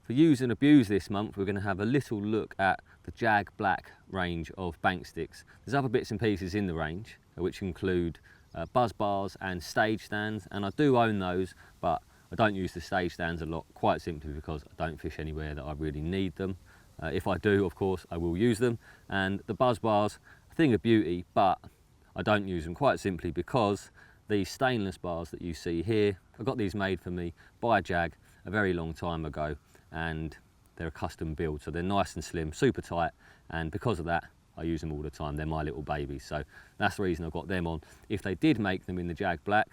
For use and abuse this month, we're going to have a little look at the JAG Black range of bank sticks. There's other bits and pieces in the range, which include buzz bars and stage stands, and I do own those, but I don't use the stage stands a lot, quite simply because I don't fish anywhere that I really need them. If I do, of course, I will use them. And the buzz bars, a thing of beauty, but I don't use them quite simply because these stainless bars that you see here, I got these made for me by JAG a very long time ago, and they're a custom build, so they're nice and slim, super tight, and because of that I use them all the time. They're my little babies, so that's the reason I've got them on. If they did make them in the JAG Black,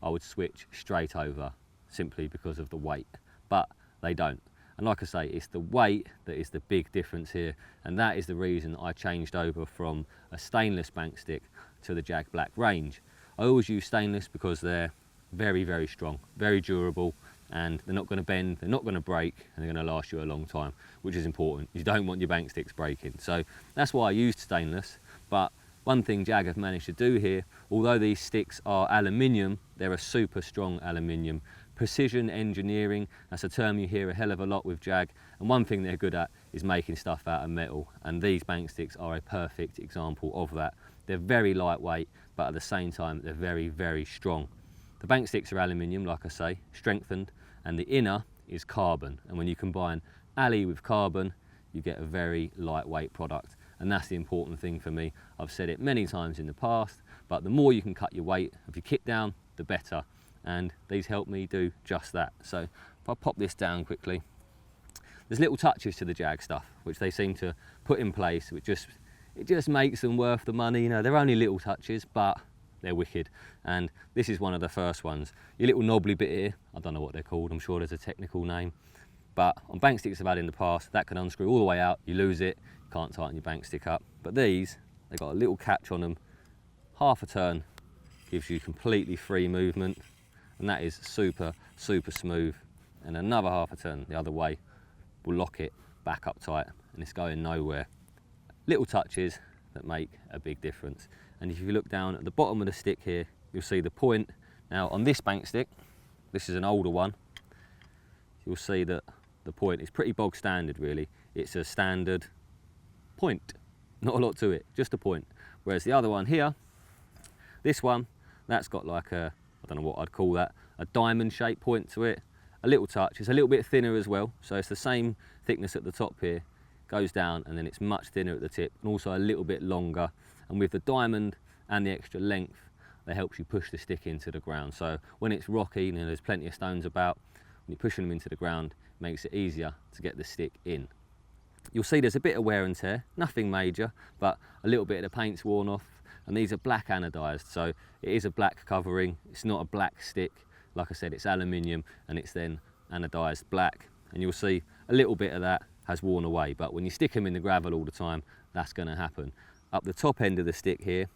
I would switch straight over, simply because of the weight, but they don't. And like I say, it's the weight that is the big difference here, and that is the reason I changed over from a stainless bank stick to the JAG Black range. I always use stainless because they're very, very strong, very durable, and they're not going to bend, they're not going to break, and they're going to last you a long time, which is important. You don't want your bank sticks breaking. So that's why I used stainless. But one thing JAG have managed to do here, although these sticks are aluminium, they're a super strong aluminium. Precision engineering, that's a term you hear a hell of a lot with JAG, and one thing they're good at is making stuff out of metal, and these bank sticks are a perfect example of that. They're very lightweight, but at the same time they're very, very strong. The bank sticks are aluminium, like I say, strengthened, and the inner is carbon, and when you combine ali with carbon, you get a very lightweight product, and that's the important thing for me. I've said it many times in the past, but the more you can cut your weight of your kit down, the better, and these help me do just that. So if I pop this down quickly, there's little touches to the JAG stuff which they seem to put in place, which it just makes them worth the money. You know, they're only little touches, but they're wicked, and this is one of the first ones. Your little knobbly bit here, I don't know what they're called, I'm sure there's a technical name, but on bank sticks I've had in the past, that can unscrew all the way out, you lose it, you can't tighten your bank stick up. But these, they've got a little catch on them, half a turn gives you completely free movement, and that is super, super smooth, and another half a turn the other way will lock it back up tight, and it's going nowhere. Little touches that make a big difference. And if you look down at the bottom of the stick here, you'll see the point. Now on this bank stick, this is an older one, you'll see that the point is pretty bog standard really. It's a standard point, not a lot to it, just a point. Whereas the other one here, this one, that's got like a, I don't know what I'd call that, a diamond shaped point to it, a little touch. It's a little bit thinner as well, so it's the same thickness at the top here, goes down, and then it's much thinner at the tip, and also a little bit longer. And with the diamond and the extra length, that helps you push the stick into the ground. So when it's rocky and there's plenty of stones about, when you're pushing them into the ground, it makes it easier to get the stick in. You'll see there's a bit of wear and tear, nothing major, but a little bit of the paint's worn off, and these are black anodized, so it is a black covering. It's not a black stick. Like I said, it's aluminium, and it's then anodized black, and you'll see a little bit of that has worn away, but when you stick them in the gravel all the time, that's going to happen. Up the top end of the stick here,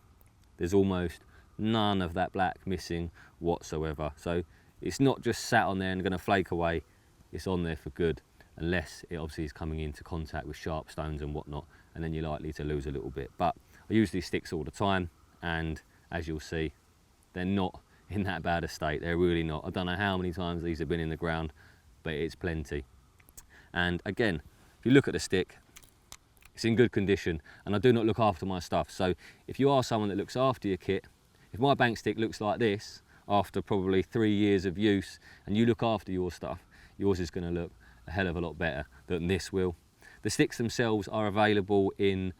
there's almost none of that black missing whatsoever. So it's not just sat on there and going to flake away, it's on there for good, unless it obviously is coming into contact with sharp stones and whatnot, and then you're likely to lose a little bit. But I use these sticks all the time, and as you'll see, they're not in that bad a state. They're really not. I don't know how many times these have been in the ground, but it's plenty. And again, if you look at the stick, it's in good condition, and I do not look after my stuff. So if you are someone that looks after your kit, if my bank stick looks like this after probably 3 years of use, and you look after your stuff, yours is going to look a hell of a lot better than this will. The sticks themselves are available in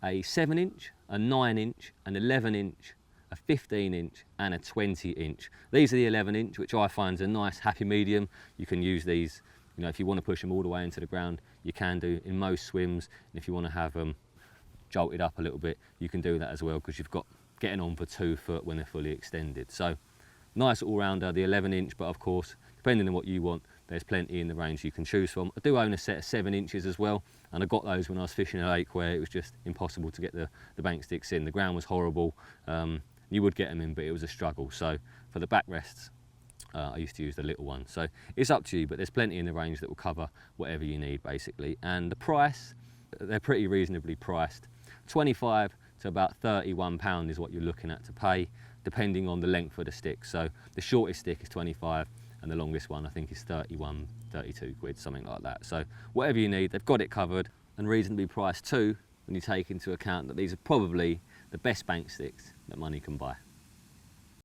a 7-inch, a 9-inch, an 11-inch, a 15-inch and a 20-inch. These are the 11-inch, which I find is a nice happy medium. You can use these, you know, if you want to push them all the way into the ground, you can do in most swims. And if you want to have them jolted up a little bit, you can do that as well, because you've got getting on for 2 foot when they're fully extended. So nice all-rounder, the 11-inch, but of course, depending on what you want, there's plenty in the range you can choose from. I do own a set of 7 inches as well, and I got those when I was fishing a lake where it was just impossible to get the bank sticks in. The ground was horrible. You would get them in, but it was a struggle. So for the backrests, I used to use the little one. So it's up to you, but there's plenty in the range that will cover whatever you need basically. And the price, they're pretty reasonably priced. 25 to about £31 is what you're looking at to pay, depending on the length of the stick. So the shortest stick is 25, and the longest one I think is 31, 32 quid, something like that. So whatever you need, they've got it covered, and reasonably priced too, when you take into account that these are probably the best bank sticks that money can buy.